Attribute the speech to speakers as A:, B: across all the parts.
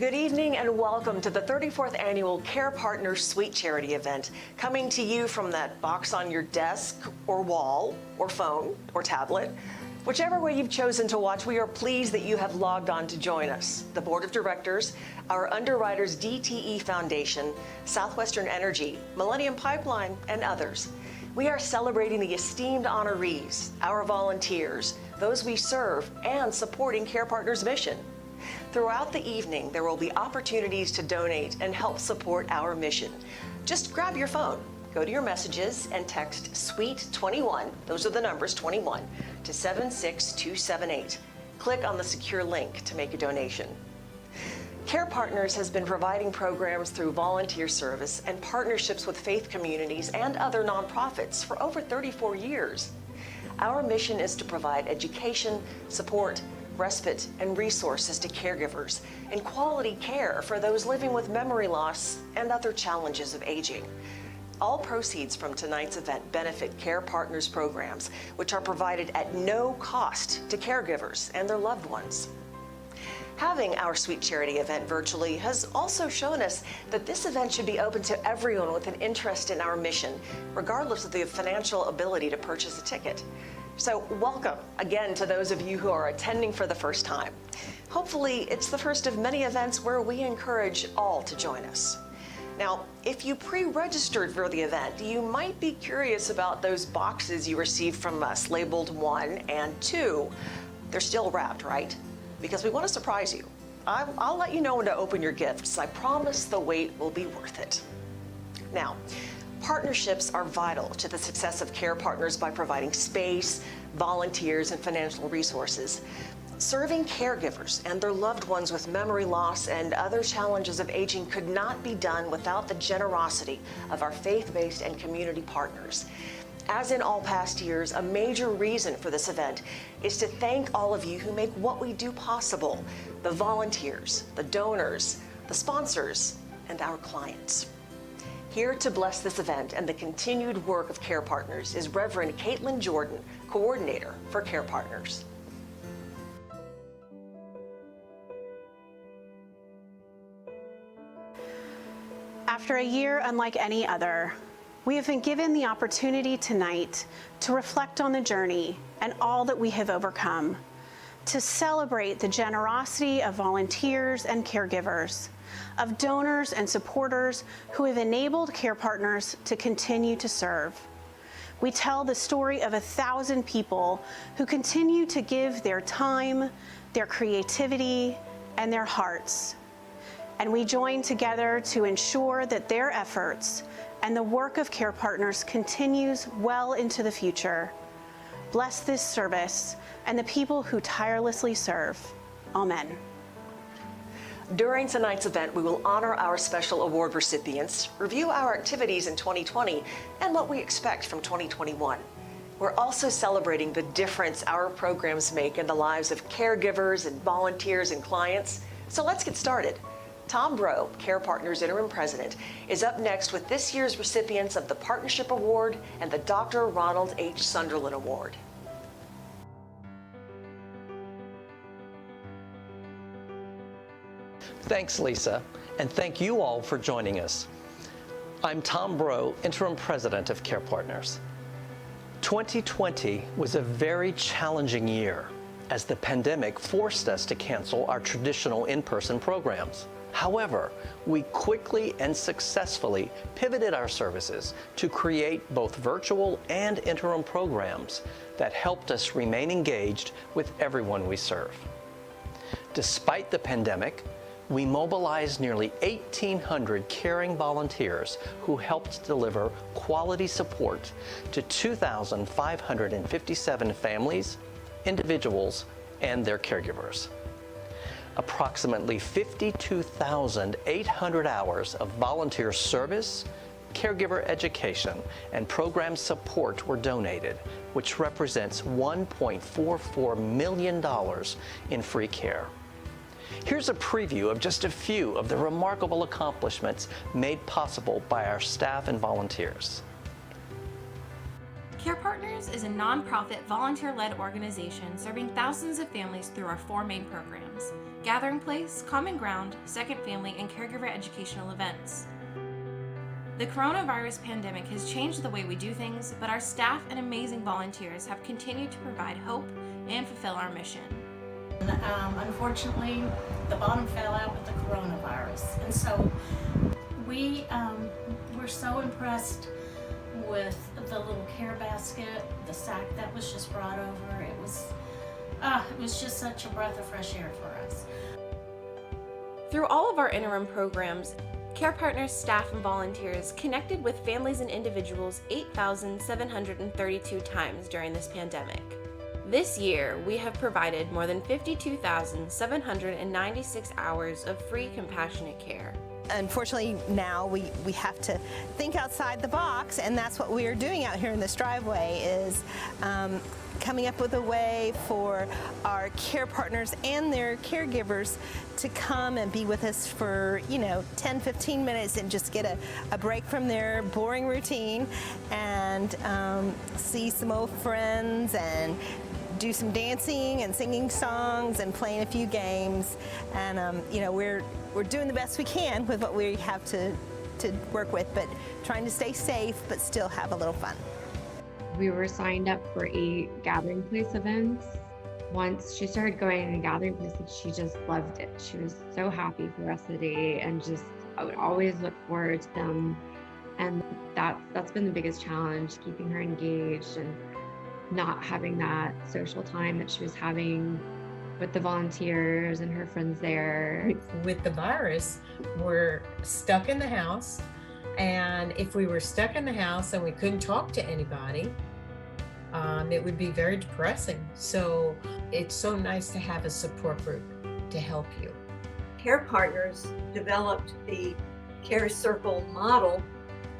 A: Good evening and welcome to the 34th Annual Care Partners Sweet Charity event, coming to you from that box on your desk or wall or phone or tablet. Whichever way you've chosen to watch, we are pleased that you have logged on to join us. The Board of Directors, our underwriters DTE Foundation, Southwestern Energy, Millennium Pipeline, and others. We are celebrating the esteemed honorees, our volunteers, those we serve, and supporting Care Partners' mission. Throughout the evening, there will be opportunities to donate and help support our mission. Just grab your phone, go to your messages, and text SWEET21, those are the numbers 21, to 76278. Click on the secure link to make a donation. Care Partners has been providing programs through volunteer service and partnerships with faith communities and other nonprofits for over 34 years. Our mission is to provide education, support, respite, and resources to caregivers and quality care for those living with memory loss and other challenges of aging. All proceeds from tonight's event benefit Care Partners programs, which are provided at no cost to caregivers and their loved ones. Having our Sweet Charity event virtually has also shown us that this event should be open to everyone with an interest in our mission, regardless of the financial ability to purchase a ticket. So welcome again to those of you who are attending for the first time. Hopefully it's the first of many events where we encourage all to join us. Now, if you pre-registered for the event, you might be curious about those boxes you received from us labeled 1 and 2. They're still wrapped, right? Because we want to surprise you. I'll let you know when to open your gifts. I promise the wait will be worth it. Now, partnerships are vital to the success of Care Partners by providing space, volunteers, and financial resources. Serving caregivers and their loved ones with memory loss and other challenges of aging could not be done without the generosity of our faith-based and community partners. As in all past years, a major reason for this event is to thank all of you who make what we do possible: the volunteers, the donors, the sponsors, and our clients. Here to bless this event and the continued work of Care Partners is Reverend Caitlin Jordan, Coordinator for Care Partners.
B: After a year unlike any other, we have been given the opportunity tonight to reflect on the journey and all that we have overcome, to celebrate the generosity of volunteers and caregivers, of donors and supporters who have enabled Care Partners to continue to serve. We tell the story of 1,000 people who continue to give their time, their creativity, and their hearts. And we join together to ensure that their efforts and the work of Care Partners continues well into the future. Bless this service and the people who tirelessly serve. Amen.
A: During tonight's event, we will honor our special award recipients, review our activities in 2020, and what we expect from 2021. We're also celebrating the difference our programs make in the lives of caregivers and volunteers and clients. So let's get started. Tom Breaux, Care Partners Interim President, is up next with this year's recipients of the Partnership Award and the Dr. Ronald H. Sunderland Award.
C: Thanks, Lisa, and thank you all for joining us. I'm Tom Breaux, Interim President of Care Partners. 2020 was a very challenging year as the pandemic forced us to cancel our traditional in-person programs. However, we quickly and successfully pivoted our services to create both virtual and interim programs that helped us remain engaged with everyone we serve. Despite the pandemic, we mobilized nearly 1,800 caring volunteers who helped deliver quality support to 2,557 families, individuals, and their caregivers. Approximately 52,800 hours of volunteer service, caregiver education, and program support were donated, which represents $1.44 million in free care. Here's a preview of just a few of the remarkable accomplishments made possible by our staff and volunteers.
D: Care Partners is a nonprofit, volunteer-led organization serving thousands of families through our 4 main programs: gathering place, common ground, second family, and caregiver educational events. The coronavirus pandemic has changed the way we do things, but our staff and amazing volunteers have continued to provide hope and fulfill our mission.
E: Unfortunately, the bottom fell out with the coronavirus, and so we were so impressed with the little care basket, the sack that was just brought over. It was just such a breath of fresh air for us.
D: Through all of our interim programs, Care Partners staff and volunteers connected with families and individuals 8,732 times during this pandemic. This year, we have provided more than 52,796 hours of free compassionate care.
F: Unfortunately, now we have to think outside the box, and that's what we are doing out here in this driveway, is coming up with a way for our care partners and their caregivers to come and be with us for 10, 15 minutes and just get a break from their boring routine and see some old friends and do some dancing and singing songs and playing a few games. And we're doing the best we can with what we have to work with, but trying to stay safe but still have a little fun.
G: We were signed up for 8 gathering place events. Once she started going to gathering places, she just loved it. She was so happy for the rest of the day, and I would always look forward to them. And that's been the biggest challenge, keeping her engaged and not having that social time that she was having with the volunteers and her friends there.
H: With the virus, we're stuck in the house. And if we were stuck in the house and we couldn't talk to anybody, it would be very depressing. So it's so nice to have a support group to help you.
I: Care Partners developed the Care Circle model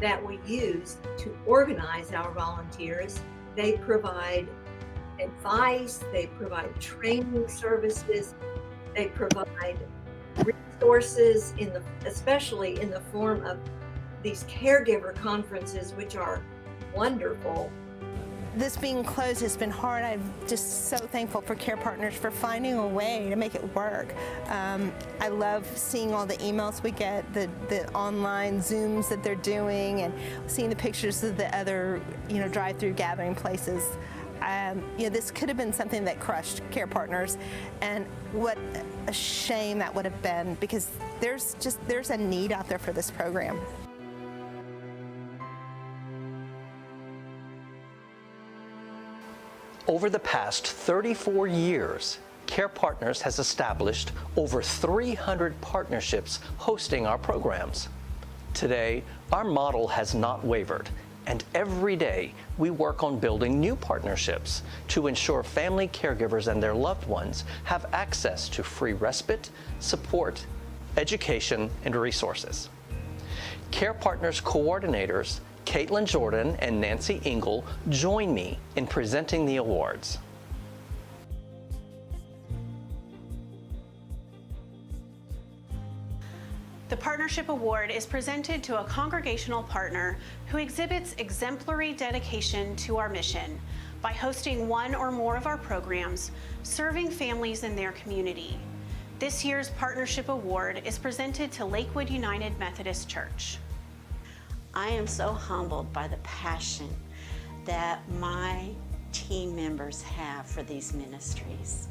I: that we use to organize our volunteers. They provide advice, they provide training services, they provide resources, especially in the form of these caregiver conferences, which are wonderful.
F: This being closed has been hard. I'm just so thankful for Care Partners for finding a way to make it work. I love seeing all the emails we get, the online Zooms that they're doing, and seeing the pictures of the other drive-through gathering places. This could have been something that crushed Care Partners, and what a shame that would have been, because there's a need out there for this program.
C: Over the past 34 years, Care Partners has established over 300 partnerships hosting our programs. Today, our model has not wavered, and every day we work on building new partnerships to ensure family caregivers and their loved ones have access to free respite, support, education, and resources. Care Partners coordinators Caitlin Jordan and Nancy Engel join me in presenting the awards.
B: The Partnership Award is presented to a congregational partner who exhibits exemplary dedication to our mission by hosting one or more of our programs, serving families in their community. This year's Partnership Award is presented to Lakewood United Methodist Church.
J: I am so humbled by the passion that my team members have for these ministries.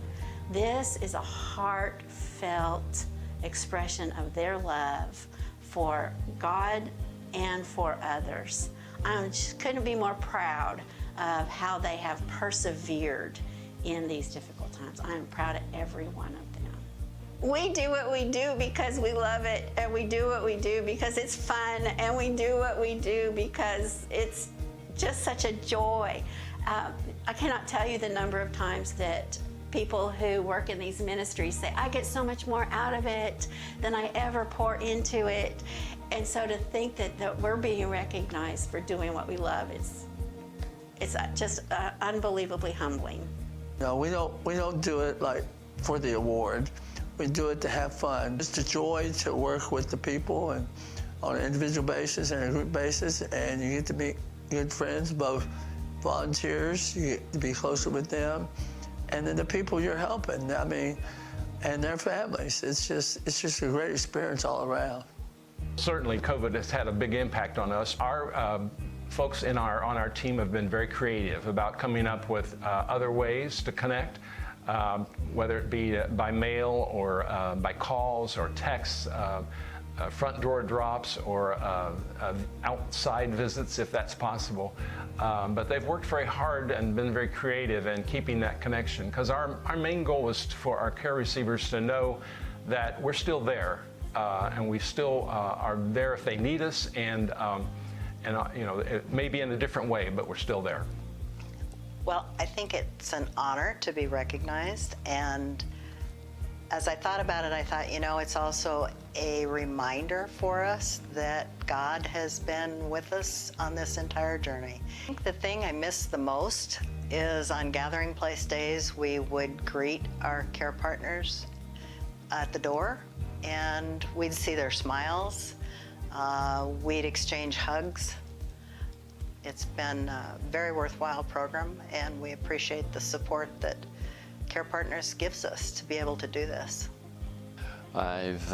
J: This is a heartfelt expression of their love for God and for others. I just couldn't be more proud of how they have persevered in these difficult times. I am proud of every one of them. We do what we do because we love it, and we do what we do because it's fun, and we do what we do because it's just such a joy. I cannot tell you the number of times that people who work in these ministries say, I get so much more out of it than I ever pour into it. And so to think that we're being recognized for doing what we love, it's just unbelievably humbling.
K: No, we don't do it like for the award. We do it to have fun. It's a joy to work with the people and on an individual basis and a group basis, and you get to meet good friends, both volunteers, you get to be closer with them, and then the people you're helping. I mean, and their families. It's just a great experience all around.
L: Certainly, COVID has had a big impact on us. Our folks on our team have been very creative about coming up with other ways to connect, whether it be by mail or by calls or texts, front door drops or outside visits if that's possible. But they've worked very hard and been very creative in keeping that connection, because our main goal is for our care receivers to know that we're still there and we still are there if they need us, and you know, it may be in a different way, but we're still there.
M: Well, I think it's an honor to be recognized, and as I thought about it, I thought, you know, it's also a reminder for us that God has been with us on this entire journey. I think the thing I miss the most is on Gathering Place days, we would greet our care partners at the door, and we'd see their smiles. We'd exchange hugs. It's been a very worthwhile program, and we appreciate the support that Care Partners gives us to be able to do this.
N: I've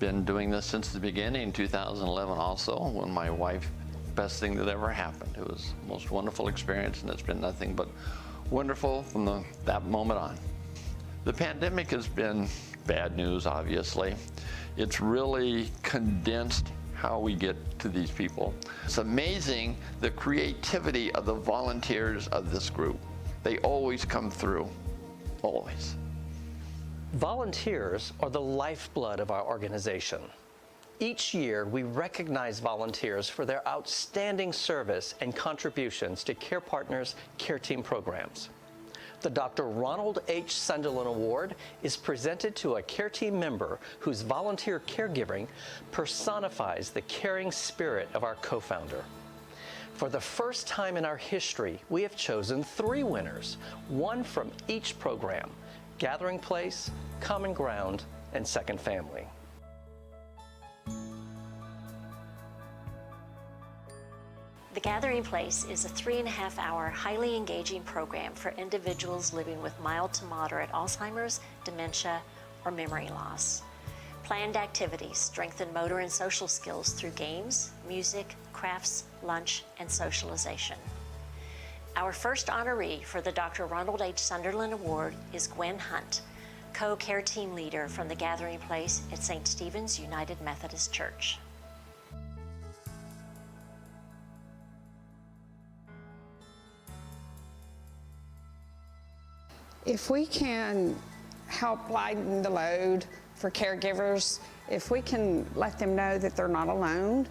N: been doing this since the beginning, 2011 also, when my wife, best thing that ever happened. It was the most wonderful experience, and it's been nothing but wonderful from that moment on. The pandemic has been bad news, obviously. It's really condensed how we get to these people. It's amazing the creativity of the volunteers of this group. They always come through. Always.
C: Volunteers are the lifeblood of our organization. Each year, we recognize volunteers for their outstanding service and contributions to Care Partners' Care Team programs. The Dr. Ronald H. Sunderland Award is presented to a Care Team member whose volunteer caregiving personifies the caring spirit of our co-founder. For the first time in our history, we have chosen 3 winners, one from each program: Gathering Place, Common Ground, and Second Family.
O: The Gathering Place is a 3.5-hour, highly engaging program for individuals living with mild to moderate Alzheimer's, dementia, or memory loss. Planned activities strengthen motor and social skills through games, music, crafts, lunch, and socialization. Our first honoree for the Dr. Ronald H. Sunderland Award is Gwen Hunt, co-care team leader from the Gathering Place at St. Stephen's United Methodist Church.
P: If we can help lighten the load for caregivers, if we can let them know that they're not alone,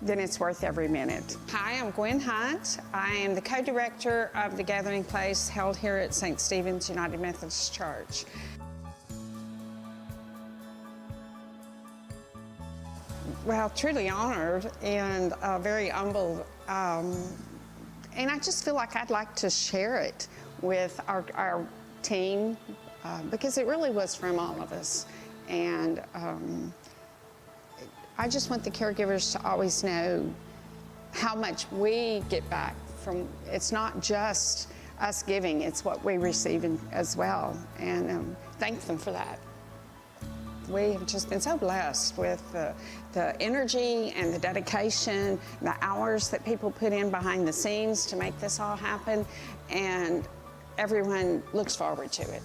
P: then it's worth every minute. Hi, I'm Gwen Hunt. I am the co-director of the Gathering Place held here at St. Stephen's United Methodist Church. Well, truly honored and very humbled. And I just feel like I'd like to share it with our team because it really was from all of us. And I just want the caregivers to always know how much we get back from, it's not just us giving, it's what we receive as well. And thank them for that. We have just been so blessed with the energy and the dedication, the hours that people put in behind the scenes to make this all happen, and everyone looks forward to it.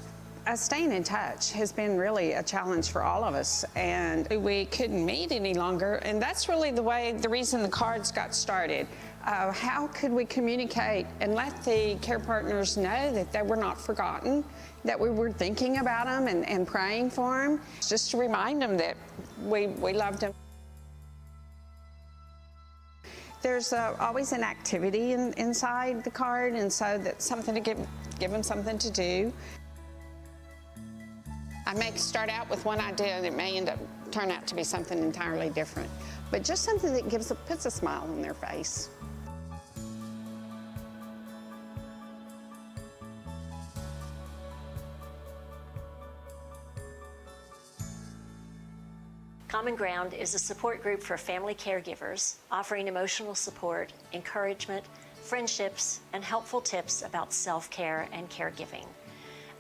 P: Staying in touch has been really a challenge for all of us, and we couldn't meet any longer, and that's really the reason the cards got started. How could we communicate and let the care partners know that they were not forgotten, that we were thinking about them and praying for them, just to remind them that we loved them. There's always an activity inside the card, and so that's something to give them something to do. I may start out with one idea and it may turn out to be something entirely different, but just something that puts a smile on their face.
O: Common Ground is a support group for family caregivers, offering emotional support, encouragement, friendships, and helpful tips about self-care and caregiving.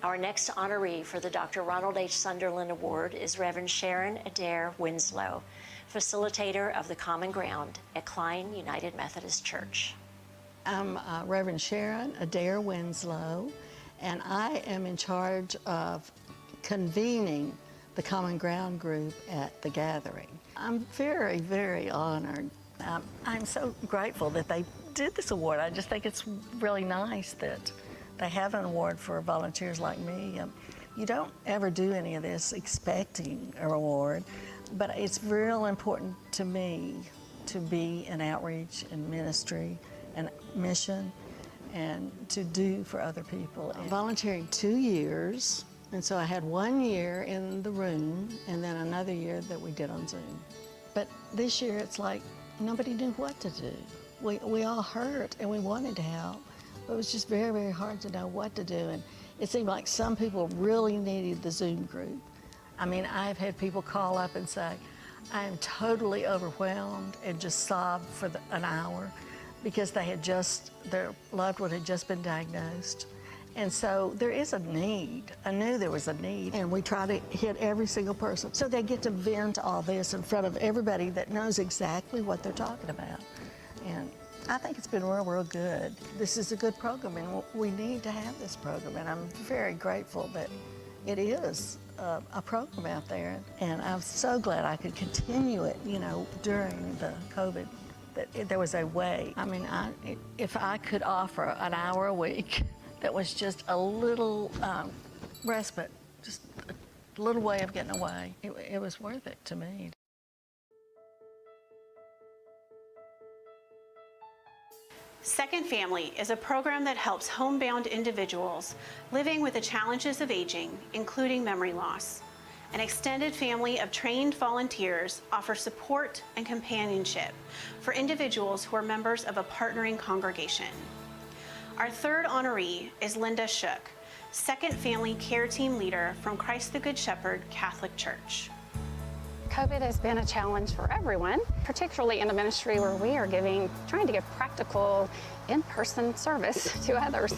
O: Our next honoree for the Dr. Ronald H. Sunderland Award is Reverend Sharon Adair-Winslow, Facilitator of the Common Ground at Klein United Methodist Church.
Q: I'm Reverend Sharon Adair-Winslow, and I am in charge of convening the Common Ground group at the gathering. I'm very, very honored. I'm so grateful that they did this award. I just think it's really nice that they have an award for volunteers like me. You don't ever do any of this expecting a reward, but it's real important to me to be in outreach and ministry and mission and to do for other people. I'm volunteering 2 years, and so I had 1 year in the room and then another year that we did on Zoom. But this year it's like nobody knew what to do. We all hurt and we wanted to help, but it was just very, very hard to know what to do. And it seemed like some people really needed the Zoom group. I mean, I've had people call up and say, I am totally overwhelmed, and just sob for an hour because their loved one had just been diagnosed. And so there is a need. I knew there was a need, and we try to hit every single person so they get to vent all this in front of everybody that knows exactly what they're talking about. And I think it's been real, real good. This is a good program, and we need to have this program, and I'm very grateful that it is a program out there, and I'm so glad I could continue it, during the COVID, that there was a way. I mean, if I could offer an hour a week that was just a little respite, just a little way of getting away, it was worth it to me.
B: Second Family is a program that helps homebound individuals living with the challenges of aging, including memory loss. An extended family of trained volunteers offer support and companionship for individuals who are members of a partnering congregation. Our third honoree is Linda Shook, Second Family Care Team Leader from Christ the Good Shepherd Catholic Church.
R: COVID has been a challenge for everyone, particularly in the ministry where we are trying to give practical in-person service to others.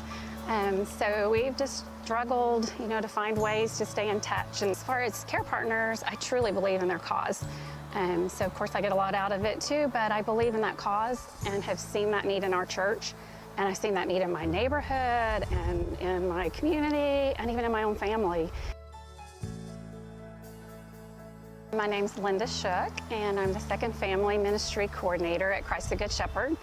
R: So we've just struggled, to find ways to stay in touch. And as far as care partners, I truly believe in their cause. So of course I get a lot out of it too, but I believe in that cause and have seen that need in our church. And I've seen that need in my neighborhood and in my community and even in my own family. My name's Linda Shook, and I'm the Second Family Ministry Coordinator at Christ the Good Shepherd.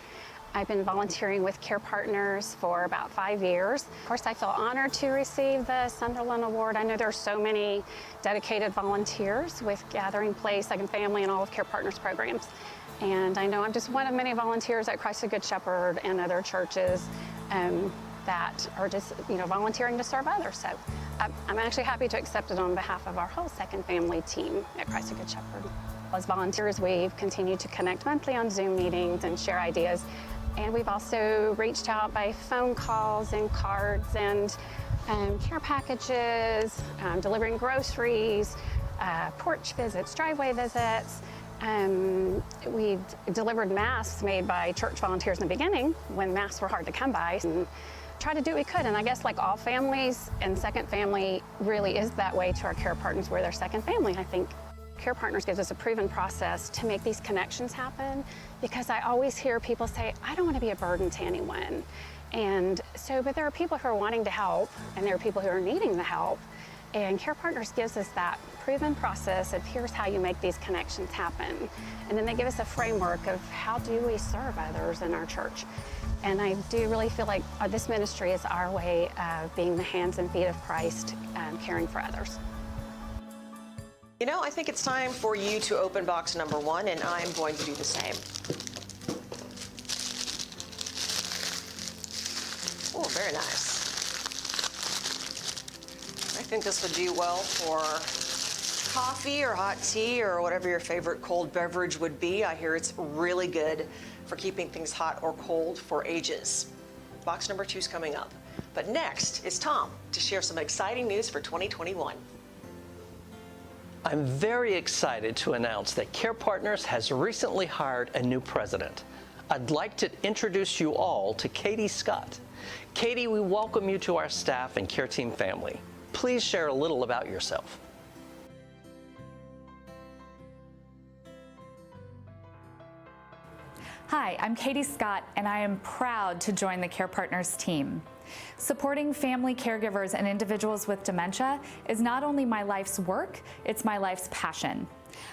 R: I've been volunteering with Care Partners for about 5 years. Of course, I feel honored to receive the Sunderland Award. I know there are so many dedicated volunteers with Gathering Place, Second Family, and all of Care Partners programs. And I know I'm just one of many volunteers at Christ the Good Shepherd and other churches that are just, volunteering to serve others. So I'm actually happy to accept it on behalf of our whole Second Family team at Christ the Good Shepherd. As volunteers, we've continued to connect monthly on Zoom meetings and share ideas. And we've also reached out by phone calls and cards and care packages, delivering groceries, porch visits, driveway visits. We've delivered masks made by church volunteers in the beginning when masks were hard to come by, and try to do what we could. And I guess like all families, and Second Family really is that way to our care partners. We're their second family. I think Care Partners gives us a proven process to make these connections happen, because I always hear people say, I don't want to be a burden to anyone. And so, but there are people who are wanting to help, and there are people who are needing the help. And Care Partners gives us that proven process of here's how you make these connections happen. And then they give us a framework of how do we serve others in our church. And I do really feel like this ministry is our way of being the hands and feet of Christ, caring for others.
A: I think it's time for you to open box number 1, and I'm going to do the same. Oh, very nice. I think this would do well for coffee or hot tea or whatever your favorite cold beverage would be. I hear it's really good for keeping things hot or cold for ages. Box number 2 is coming up. But next is Tom to share some exciting news for 2021.
C: I'm very excited to announce that Care Partners has recently hired a new president. I'd like to introduce you all to Katie Scott. Katie, we welcome you to our staff and care team family. Please share a little about yourself.
S: Hi, I'm Katie Scott, and I am proud to join the Care Partners team. Supporting family caregivers and individuals with dementia is not only my life's work, it's my life's passion.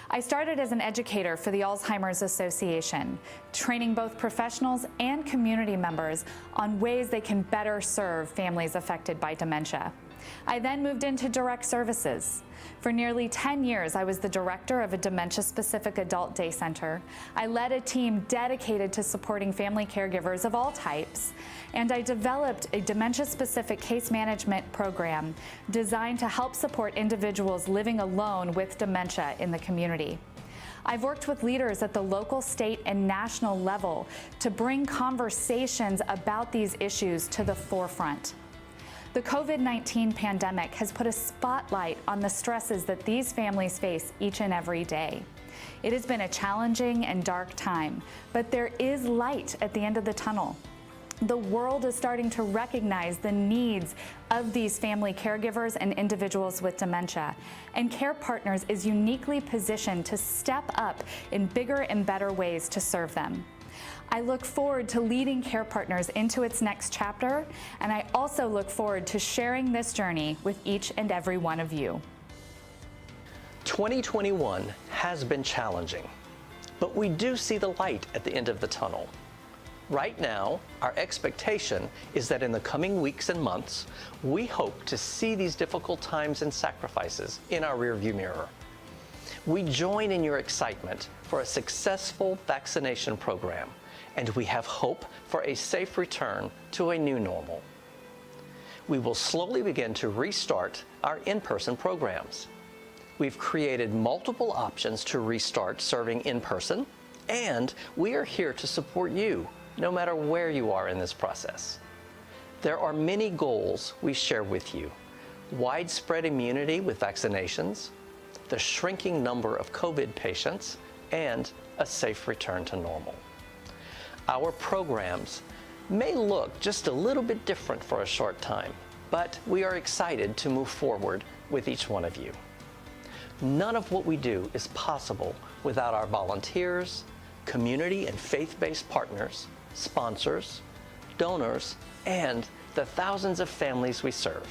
S: I started as an educator for the Alzheimer's Association, training both professionals and community members on ways they can better serve families affected by dementia. I then moved into direct services. For nearly 10 years, I was the director of a dementia-specific adult day center. I led a team dedicated to supporting family caregivers of all types, and I developed a dementia-specific case management program designed to help support individuals living alone with dementia in the community. I've worked with leaders at the local, state, and national level to bring conversations about these issues to the forefront. The COVID-19 pandemic has put a spotlight on the stresses that these families face each and every day. It has been a challenging and dark time, but there is light at the end of the tunnel. The world is starting to recognize the needs of these family caregivers and individuals with dementia, and Care Partners is uniquely positioned to step up in bigger and better ways to serve them. I look forward to leading Care Partners into its next chapter, and I also look forward to sharing this journey with each and every one of you.
C: 2021 has been challenging, but we do see the light at the end of the tunnel. Right now, our expectation is that in the coming weeks and months, we hope to see these difficult times and sacrifices in our rearview mirror. We join in your excitement for a successful vaccination program, and we have hope for a safe return to a new normal. We will slowly begin to restart our in-person programs. We've created multiple options to restart serving in person, and we are here to support you, no matter where you are in this process. There are many goals we share with you: widespread immunity with vaccinations, the shrinking number of COVID patients, and a safe return to normal. Our programs may look just a little bit different for a short time, but we are excited to move forward with each one of you. None of what we do is possible without our volunteers, community and faith-based partners, sponsors, donors, and the thousands of families we serve.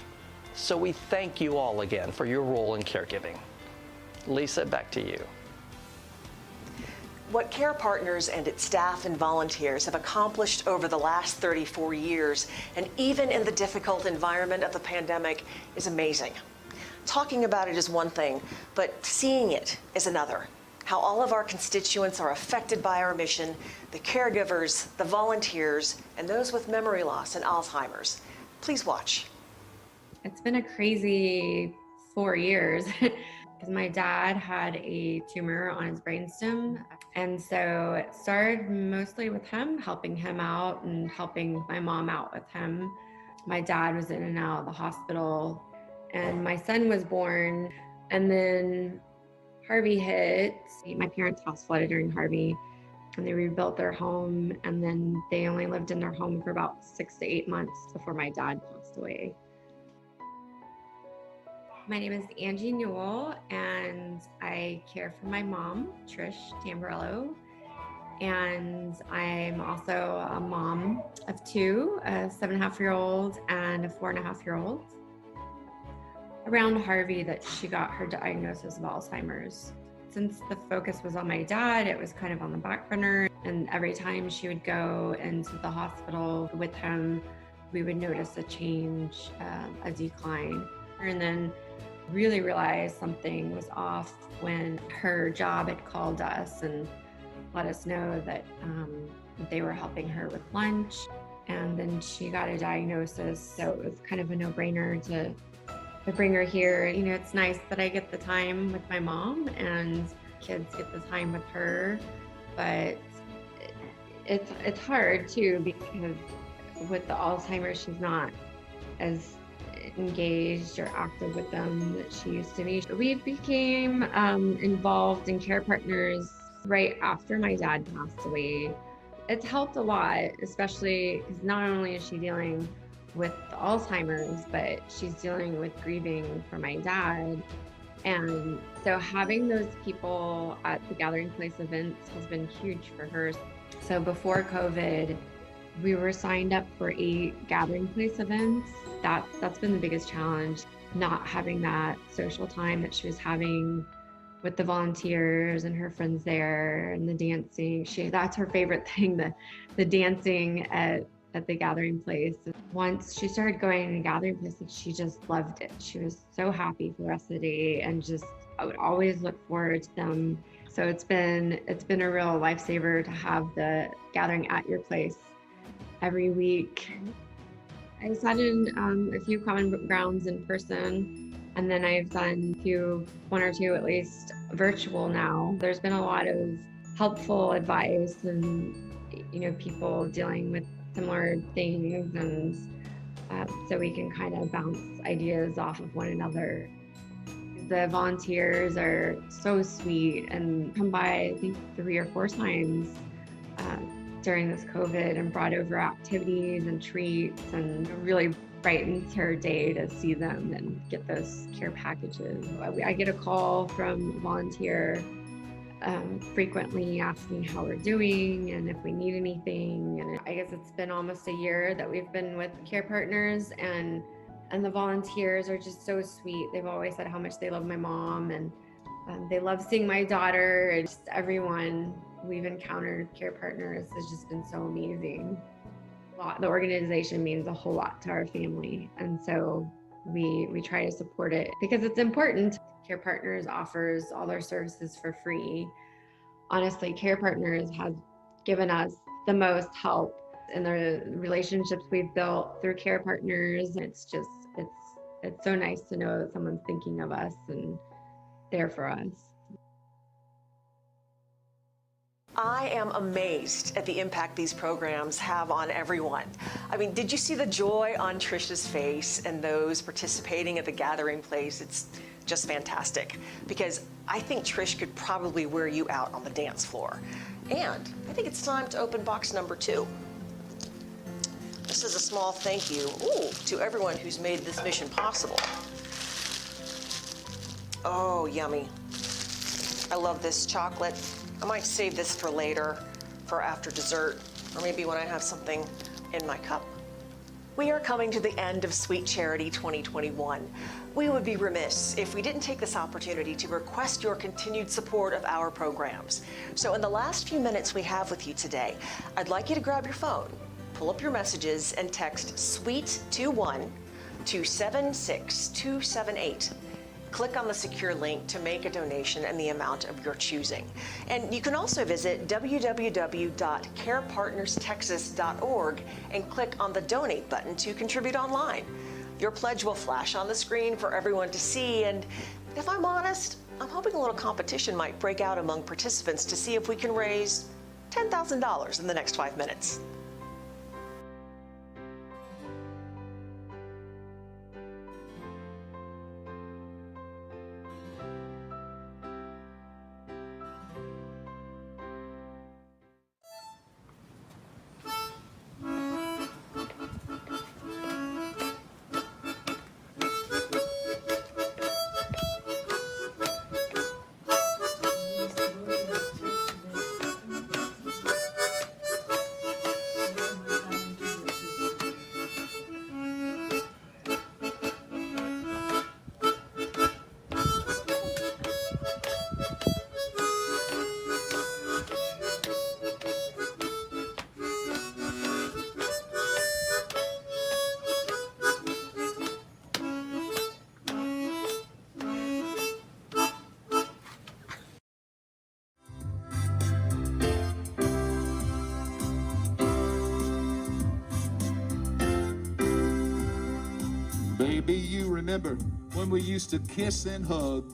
C: So we thank you all again for your role in caregiving. Lisa, back to you.
A: What Care Partners and its staff and volunteers have accomplished over the last 34 years, and even in the difficult environment of the pandemic, is amazing. Talking about it is one thing, but seeing it is another. How all of our constituents are affected by our mission, the caregivers, the volunteers, and those with memory loss and Alzheimer's. Please watch.
G: It's been a crazy 4 years because my dad had a tumor on his brainstem. And so it started mostly with him, helping him out and helping my mom out with him. My dad was in and out of the hospital, and my son was born. And then Harvey hit. My parents' house flooded during Harvey, and they rebuilt their home. And then they only lived in their home for about 6 to 8 months before my dad passed away. My name is Angy Newell, and I care for my mom, Trish Tamburello. And I'm also a mom of two, a 7.5-year-old and a 4.5-year-old. Around Harvey that she got her diagnosis of Alzheimer's. Since the focus was on my dad, it was kind of on the back burner. And every time she would go into the hospital with him, we would notice a change, a decline. And then really realized something was off when her job had called us and let us know that they were helping her with lunch. And then she got a diagnosis, so it was kind of a no-brainer to bring her here. You know, it's nice that I get the time with my mom and kids get the time with her, but it's hard too, because with the Alzheimer's, she's not as engaged or active with them that she used to be. We became involved in Care Partners right after my dad passed away. It's helped a lot, especially because not only is she dealing with Alzheimer's, but she's dealing with grieving for my dad. And so having those people at the Gathering Place events has been huge for her. So before COVID, we were signed up for 8 Gathering Place events. That's been the biggest challenge, not having that social time that she was having with the volunteers and her friends there, and the dancing. That's her favorite thing, the dancing at the Gathering Place. Once she started going to the Gathering Place, she just loved it. She was so happy for the rest of the day, and I would always look forward to them. So it's been a real lifesaver to have the Gathering at your place every week. I sat in a few common grounds in person, and then I've done one or two at least virtual now. There's been a lot of helpful advice and people dealing with similar things, and so we can kind of bounce ideas off of one another. The volunteers are so sweet and come by, I think, 3 or 4 times during this COVID and brought over activities and treats, and it really brightens her day to see them and get those care packages. I get a call from a volunteer frequently asking how we're doing and if we need anything. And I guess it's been almost a year that we've been with Care Partners, and the volunteers are just so sweet. They've always said how much they love my mom, and they love seeing my daughter, and just everyone we've encountered Care Partners has just been so amazing. The organization means a whole lot to our family, and so we try to support it because it's important. Care Partners offers all their services for free. Honestly, Care Partners has given us the most help in the relationships we've built through Care Partners. It's so nice to know that someone's thinking of us and there for us.
A: I am amazed at the impact these programs have on everyone. I mean, did you see the joy on Trisha's face and those participating at the Gathering Place? It's just fantastic, because I think Trish could probably wear you out on the dance floor. And I think it's time to open box number 2. This is a small thank you to everyone who's made this mission possible. Oh, yummy. I love this chocolate. I might save this for later, for after dessert, or maybe when I have something in my cup. We are coming to the end of Sweet Charity 2021. We would be remiss if we didn't take this opportunity to request your continued support of our programs. So in the last few minutes we have with you today, I'd like you to grab your phone, pull up your messages, and text SWEET21 to 76278. Click on the secure link to make a donation in the amount of your choosing. And you can also visit www.carepartnerstexas.org and click on the donate button to contribute online. Your pledge will flash on the screen for everyone to see, and if I'm honest, I'm hoping a little competition might break out among participants to see if we can raise $10,000 in the next 5 minutes.
T: Baby, you remember when we used to kiss and hug?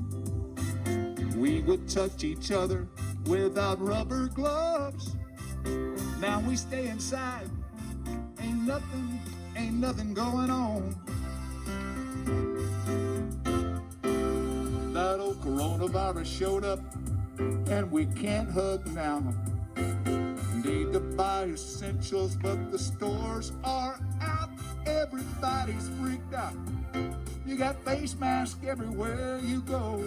T: We would touch each other without rubber gloves. Now we stay inside, ain't nothing going on. That old coronavirus showed up and we can't hug now. Need to buy essentials, but the stores are out. everybody's freaked out. You got face masks everywhere you go.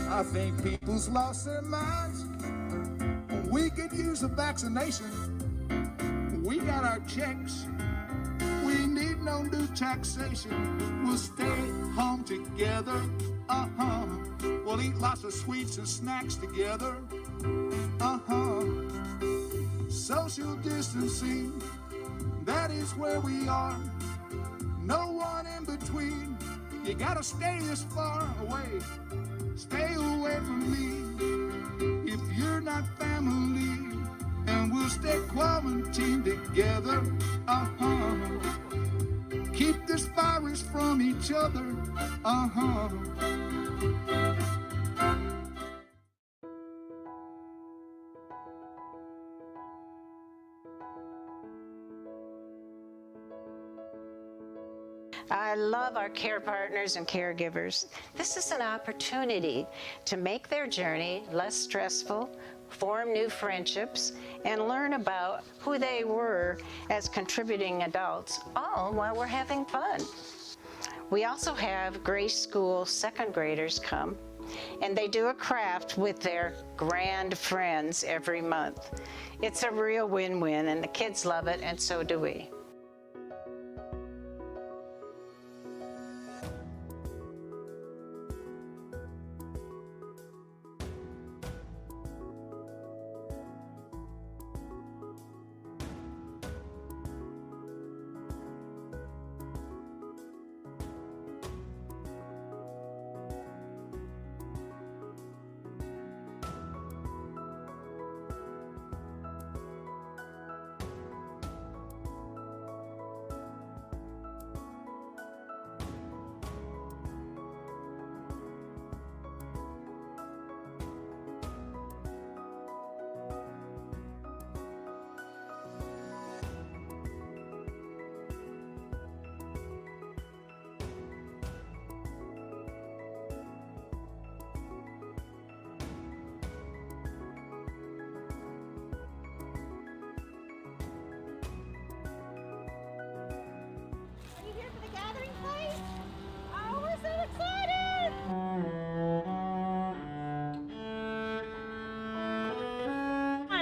T: I think people's lost their minds. We could use a vaccination. We got our checks. We need no new taxation. We'll stay home together. We'll eat lots of sweets and snacks together. Social distancing, that is where we are. No one in between. You gotta stay this far away. Stay away from me if you're not family, and we'll stay quarantined together. Keep this virus from each other.
U: I love our care partners and caregivers. This is an opportunity to make their journey less stressful, form new friendships, and learn about who they were as contributing adults, all while we're having fun. We also have Grace School second graders come, and they do a craft with their grand friends every month. It's a real win-win, and the kids love it, and so do we.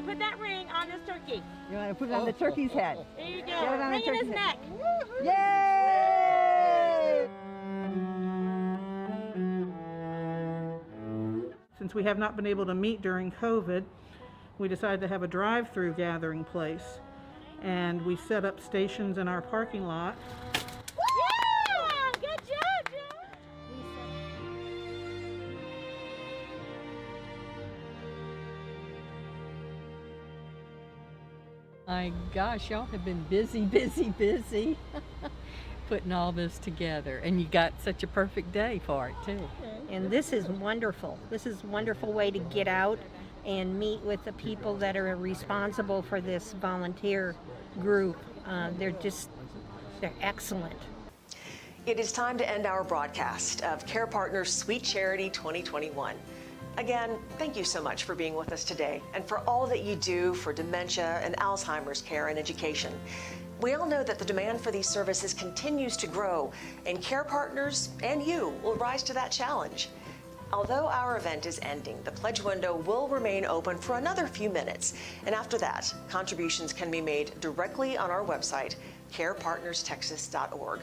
V: Put that ring on this turkey.
W: You want to put it on the turkey's head?
V: There you go.
W: Get it on
V: Ring
W: the
V: in his
W: turkey's
V: neck.
W: Yay!
X: Since we have not been able to meet during COVID, we decided to have a drive-through gathering place. And we set up stations in our parking lot.
V: Yeah! Good job, Joe!
Y: My gosh, y'all have been busy putting all this together, and you got such a perfect day for it too.
Z: And this is wonderful. This is a wonderful way to get out and meet with the people that are responsible for this volunteer group. They're excellent.
A: It is time to end our broadcast of Care Partners Sweet Charity 2021. Again, thank you so much for being with us today and for all that you do for dementia and Alzheimer's care and education. We all know that the demand for these services continues to grow, and Care Partners and you will rise to that challenge. Although our event is ending, the pledge window will remain open for another few minutes, and after that, contributions can be made directly on our website, carepartnerstexas.org.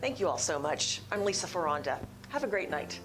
A: Thank you all so much. I'm Lisa Ferranda. Have a great night.